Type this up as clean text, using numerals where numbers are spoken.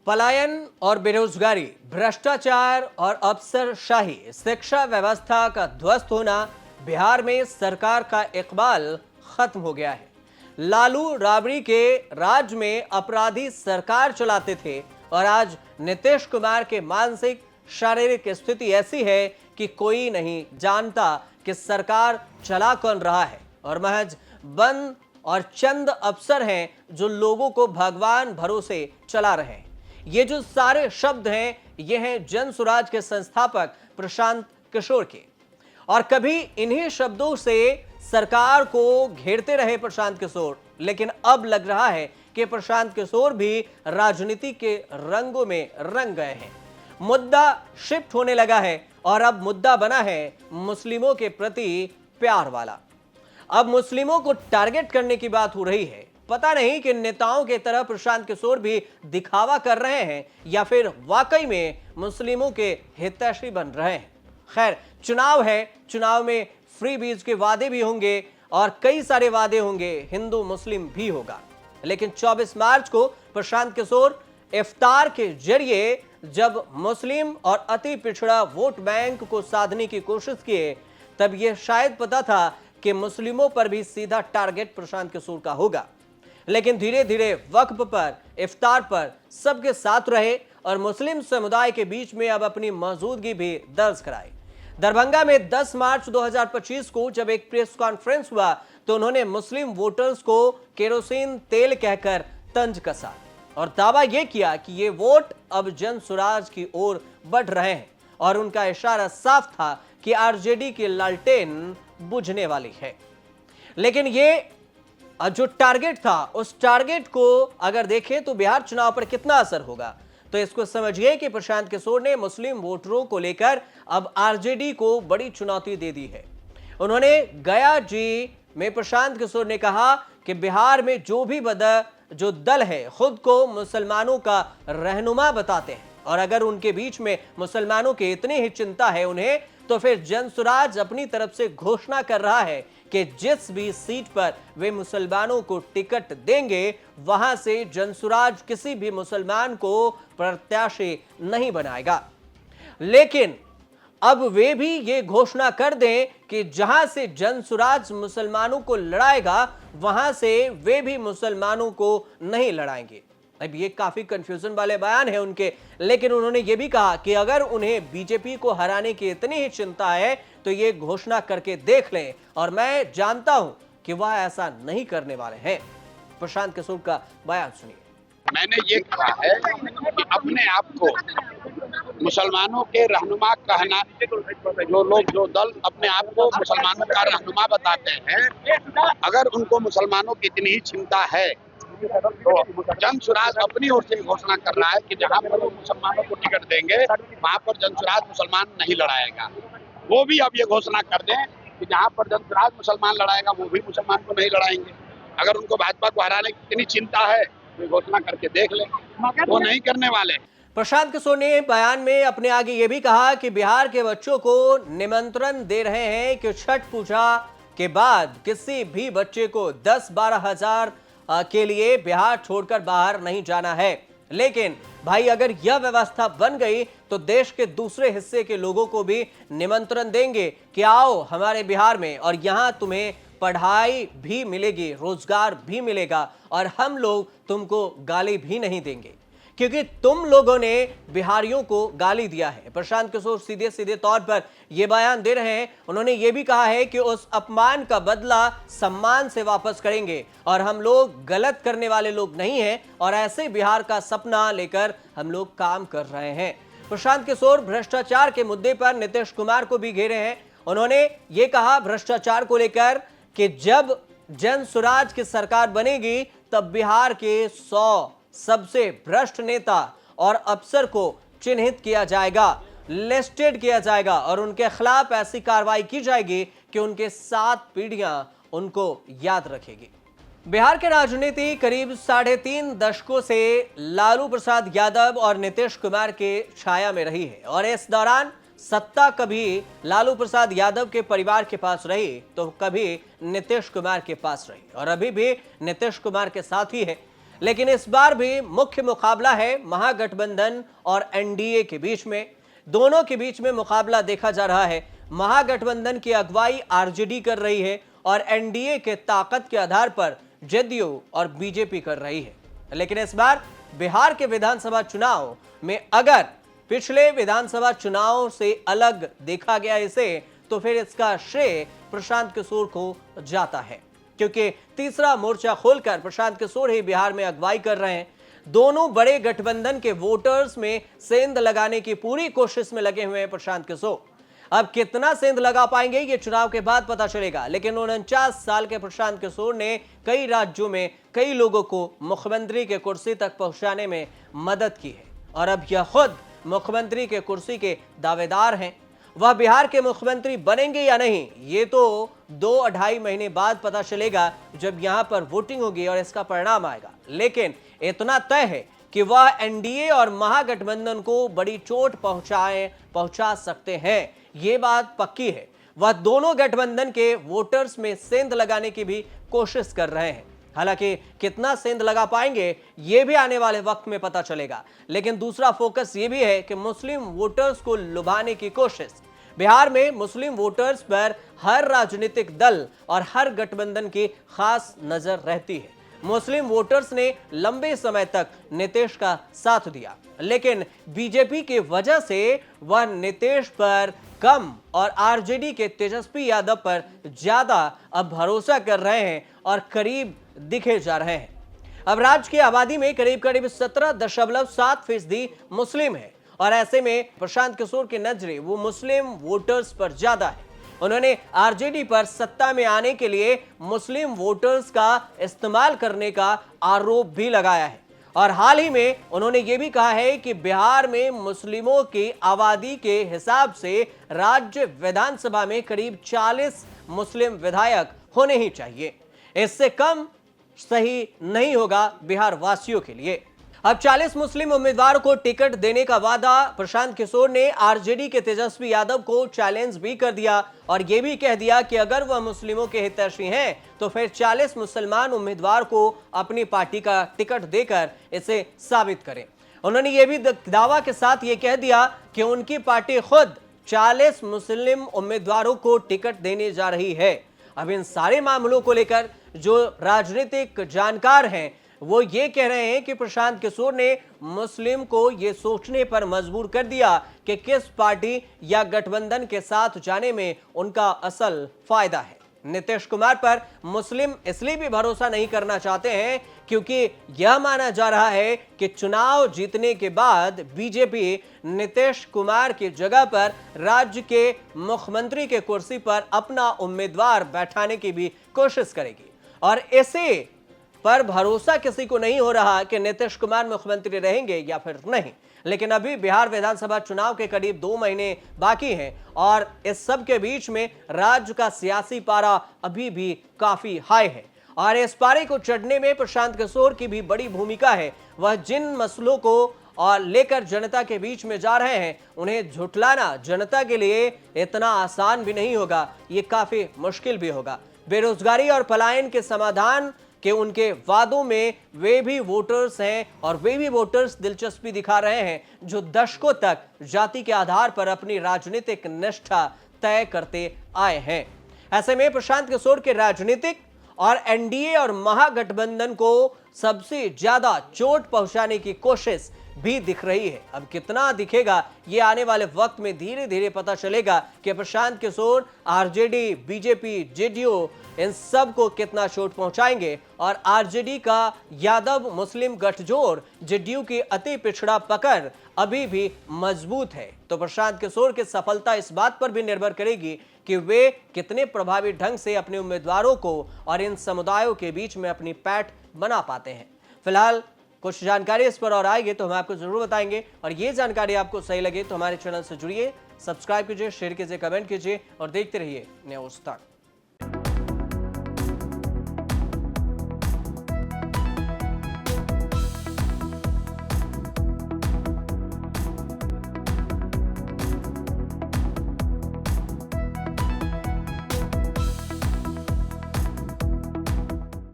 पलायन और बेरोजगारी, भ्रष्टाचार और अफसरशाही, शिक्षा व्यवस्था का ध्वस्त होना, बिहार में सरकार का इकबाल खत्म हो गया है। लालू राबड़ी के राज में अपराधी सरकार चलाते थे और आज नीतीश कुमार के मानसिक शारीरिक स्थिति ऐसी है कि कोई नहीं जानता कि सरकार चला कौन रहा है और महज बंद और चंद अफसर हैं जो लोगों को भगवान भरोसे चला रहे हैं। ये जो सारे शब्द हैं, ये हैं जन स्वराज के संस्थापक प्रशांत किशोर के। और कभी इन्हीं शब्दों से सरकार को घेरते रहे प्रशांत किशोर, लेकिन अब लग रहा है कि प्रशांत किशोर भी राजनीति के रंगों में रंग गए हैं। मुद्दा शिफ्ट होने लगा है और अब मुद्दा बना है मुस्लिमों के प्रति प्यार वाला। अब मुस्लिमों को टारगेट करने की बात हो रही है। पता नहीं कि नेताओं की तरह प्रशांत किशोर भी दिखावा कर रहे हैं या फिर वाकई में मुस्लिमों के हितैषी बन रहे हैं। खैर, चुनाव है, चुनाव में फ्री बीज के वादे भी होंगे और कई सारे वादे होंगे, हिंदू मुस्लिम भी होगा। लेकिन 24 मार्च को प्रशांत किशोर इफ्तार के जरिए जब मुस्लिम और अति पिछड़ा वोट बैंक को साधने की कोशिश किए, तब यह शायद पता था कि मुस्लिमों पर भी सीधा टारगेट प्रशांत किशोर का होगा। लेकिन धीरे धीरे वक्फ पर, इफ्तार पर सबके साथ रहे और मुस्लिम समुदाय के बीच में अब अपनी मौजूदगी भी दर्ज कराई। दरभंगा में 10 मार्च 2025 को जब एक प्रेस कॉन्फ्रेंस हुआ तो उन्होंने मुस्लिम वोटर्स को केरोसिन तेल कहकर तंज कसा और दावा यह किया कि ये वोट अब जन स्वराज की ओर बढ़ रहे हैं और उनका इशारा साफ था कि आरजेडी की लालटेन बुझने वाली है। लेकिन ये जो टारगेट था, उस टारगेट को अगर देखें तो बिहार चुनाव पर कितना असर होगा, तो इसको समझिए कि प्रशांत किशोर ने मुस्लिम वोटरों को लेकर अब आरजेडी को बड़ी चुनौती दे दी है। उन्होंने गया जी में प्रशांत किशोर ने कहा कि बिहार में जो दल है खुद को मुसलमानों का रहनुमा बताते हैं और अगर उनके बीच में मुसलमानों की इतनी ही चिंता है उन्हें, तो फिर जन स्वराज अपनी तरफ से घोषणा कर रहा है कि जिस भी सीट पर वे मुसलमानों को टिकट देंगे वहां से जन स्वराज किसी भी मुसलमान को प्रत्याशी नहीं बनाएगा। लेकिन अब वे भी ये घोषणा कर दें कि जहां से जन स्वराज मुसलमानों को लड़ाएगा वहां से वे भी मुसलमानों को नहीं लड़ाएंगे। अब ये काफी कंफ्यूजन वाले बयान है उनके, लेकिन उन्होंने ये भी कहा कि अगर उन्हें बीजेपी को हराने की इतनी ही चिंता है तो ये घोषणा करके देख लें और मैं जानता हूं कि वह ऐसा नहीं करने वाले हैं। प्रशांत किशोर का बयान सुनिए। मैंने ये कहा है कि अपने आप को मुसलमानों के रहनुमा कहना, जो दल अपने आप को मुसलमानों का रहनुमा बताते हैं, अगर उनको मुसलमानों की इतनी ही चिंता है तो जन स्वराज अपनी ओर से घोषणा कर रहा है कि जहां पर वो मुसलमानों को टिकट देंगे वहां पर जन स्वराज मुसलमान नहीं लड़ाएगा। वो भी अब ये घोषणा कर दें कि जहां पर जन स्वराज मुसलमान लड़ाएगा वो भी मुसलमान को नहीं लड़ाएंगे। अगर उनको भाजपा को हराने की इतनी चिंता है तो घोषणा करके देख लें, वो नहीं करने वाले। प्रशांत किशोर ने बयान में अपने आगे ये भी कहा कि बिहार के बच्चों को निमंत्रण दे रहे हैं कि छठ पूजा के बाद किसी भी बच्चे को 10-12 हजार के लिए बिहार छोड़कर बाहर नहीं जाना है। लेकिन भाई अगर यह व्यवस्था बन गई तो देश के दूसरे हिस्से के लोगों को भी निमंत्रण देंगे कि आओ हमारे बिहार में और यहां तुम्हें पढ़ाई भी मिलेगी, रोजगार भी मिलेगा और हम लोग तुमको गाली भी नहीं देंगे क्योंकि तुम लोगों ने बिहारियों को गाली दिया है। प्रशांत किशोर सीधे सीधे तौर पर यह बयान दे रहे हैं। उन्होंने ये भी कहा है कि उस अपमान का बदला सम्मान से वापस करेंगे और हम लोग गलत करने वाले लोग नहीं हैं और ऐसे बिहार का सपना लेकर हम लोग काम कर रहे हैं। प्रशांत किशोर भ्रष्टाचार के मुद्दे पर नीतीश कुमार को भी घेरे हैं। उन्होंने ये कहा भ्रष्टाचार को लेकर कि जब जन स्वराज की सरकार बनेगी तब बिहार के 100 सबसे भ्रष्ट नेता और अफसर को चिन्हित किया जाएगा, लिस्टेड किया जाएगा और उनके खिलाफ ऐसी कार्रवाई की जाएगी कि उनके 7 पीढ़ियां उनको याद रखेगी। बिहार की राजनीति करीब 3.5 दशकों से लालू प्रसाद यादव और नीतीश कुमार के छाया में रही है और इस दौरान सत्ता कभी लालू प्रसाद यादव के परिवार के पास रही तो कभी नीतीश कुमार के पास रही और अभी भी नीतीश कुमार के साथ ही है। लेकिन इस बार भी मुख्य मुकाबला है महागठबंधन और एनडीए के बीच में। दोनों के बीच में मुकाबला देखा जा रहा है। महागठबंधन की अगुवाई आरजेडी कर रही है और एनडीए के ताकत के आधार पर जेडीयू और बीजेपी कर रही है। लेकिन इस बार बिहार के विधानसभा चुनाव में अगर पिछले विधानसभा चुनाव से अलग देखा गया इसे, तो फिर इसका श्रेय प्रशांत किशोर को जाता है, क्योंकि तीसरा मोर्चा खोलकर प्रशांत किशोर ही बिहार में अगुवाई कर रहे हैं। दोनों बड़े गठबंधन के वोटर्स में सेंध लगाने की पूरी कोशिश में लगे हुए हैं प्रशांत किशोर। अब कितना सेंध लगा पाएंगे ये चुनाव के बाद पता चलेगा, लेकिन 49 साल के प्रशांत किशोर ने कई राज्यों में कई लोगों को मुख्यमंत्री के कुर्सी तक पहुंचाने में मदद की है और अब यह खुद मुख्यमंत्री के कुर्सी के दावेदार हैं। वह बिहार के मुख्यमंत्री बनेंगे या नहीं, ये तो 2-2.5 महीने बाद पता चलेगा, जब यहां पर वोटिंग होगी और इसका परिणाम आएगा। लेकिन इतना तय है कि वह एनडीए और महागठबंधन को बड़ी चोट पहुंचा सकते हैं, ये बात पक्की है। वह दोनों गठबंधन के वोटर्स में सेंध लगाने की भी कोशिश कर रहे हैं। हालांकि कितना सेंध लगा पाएंगे ये भी आने वाले वक्त में पता चलेगा। लेकिन दूसरा फोकस ये भी है कि मुस्लिम वोटर्स को लुभाने की कोशिश। बिहार में मुस्लिम वोटर्स पर हर राजनीतिक दल और हर गठबंधन की खास नजर रहती है। मुस्लिम वोटर्स ने लंबे समय तक नीतीश का साथ दिया, लेकिन बीजेपी की वजह से वह नीतीश पर कम और आरजेडी के तेजस्वी यादव पर ज्यादा अब भरोसा कर रहे हैं और करीब दिखे जा रहे हैं। अब राज्य की आबादी में करीब 17.7% मुस्लिम है और ऐसे में प्रशांत किशोर की नजरें वो मुस्लिम वोटर्स पर ज्यादा है। उन्होंने आरजेडी पर सत्ता में आने के लिए मुस्लिम वोटर्स का इस्तेमाल करने का आरोप भी लगाया है और हाल ही में उन्होंने ये भी कहा है कि बिहार में मुस्लिमों की आबादी के हिसाब से राज्य विधानसभा में करीब 40 मुस्लिम विधायक होने ही चाहिए। इससे कम सही नहीं होगा बिहार वासियों के लिए। अब 40 मुस्लिम उम्मीदवारों को टिकट देने का वादा प्रशांत किशोर ने आरजेडी के तेजस्वी यादव को चैलेंज भी कर दिया और यह भी कह दिया कि अगर वह मुस्लिमों के हितैषी हैं तो फिर 40 मुसलमान उम्मीदवार को अपनी पार्टी का टिकट देकर इसे साबित करें। उन्होंने ये भी दावा के साथ ये कह दिया कि उनकी पार्टी खुद 40 मुस्लिम उम्मीदवारों को टिकट देने जा रही है। अब इन सारे मामलों को लेकर जो राजनीतिक जानकार हैं वो ये कह रहे हैं कि प्रशांत किशोर ने मुस्लिम को ये सोचने पर मजबूर कर दिया कि किस पार्टी या गठबंधन के साथ जाने में उनका असल फायदा है। नीतीश कुमार पर मुस्लिम इसलिए भी भरोसा नहीं करना चाहते हैं क्योंकि यह माना जा रहा है कि चुनाव जीतने के बाद बीजेपी नीतीश कुमार की जगह पर राज्य के मुख्यमंत्री के कुर्सी पर अपना उम्मीदवार बैठाने की भी कोशिश करेगी और इसे पर भरोसा किसी को नहीं हो रहा कि नीतीश कुमार मुख्यमंत्री रहेंगे या फिर नहीं। लेकिन अभी बिहार विधानसभा चुनाव के करीब 2 महीने बाकी हैं और इस सब के बीच में राज्य का सियासी पारा अभी भी काफी हाई है और इस पारे को चढ़ने में प्रशांत किशोर की भी बड़ी भूमिका है। वह जिन मसलों को और लेकर जनता के बीच में जा रहे हैं उन्हें झुठलाना जनता के लिए इतना आसान भी नहीं होगा, ये काफी मुश्किल भी होगा। बेरोजगारी और पलायन के समाधान कि उनके वादों में वे भी वोटर्स हैं और वे भी वोटर्स दिलचस्पी दिखा रहे हैं जो दशकों तक जाति के आधार पर अपनी राजनीतिक निष्ठा तय करते आए हैं। ऐसे में प्रशांत किशोर के राजनीतिक और एनडीए और महागठबंधन को सबसे ज्यादा चोट पहुंचाने की कोशिश भी दिख रही है। अब कितना दिखेगा ये आने वाले वक्त में धीरे धीरे पता चलेगा कि Prashant Kishor RJD, BJP, JDU इन सब को कितना चोट पहुंचाएंगे और आरजेडी का यादव मुस्लिम गठजोड़ जेडीयू की अति पिछड़ा पकड़ अभी भी मजबूत है। तो प्रशांत किशोर की सफलता इस बात पर भी निर्भर करेगी कि वे कितने प्रभावी ढंग से अपने उम्मीदवारों को और इन समुदायों के बीच में अपनी पैठ बना पाते हैं। फिलहाल कुछ जानकारी इस पर और आएगी तो हम आपको जरूर बताएंगे और ये जानकारी आपको सही लगे तो हमारे चैनल से जुड़िए, सब्सक्राइब कीजिए, शेयर कीजिए, कमेंट कीजिए और देखते रहिए न्यूज़ तक।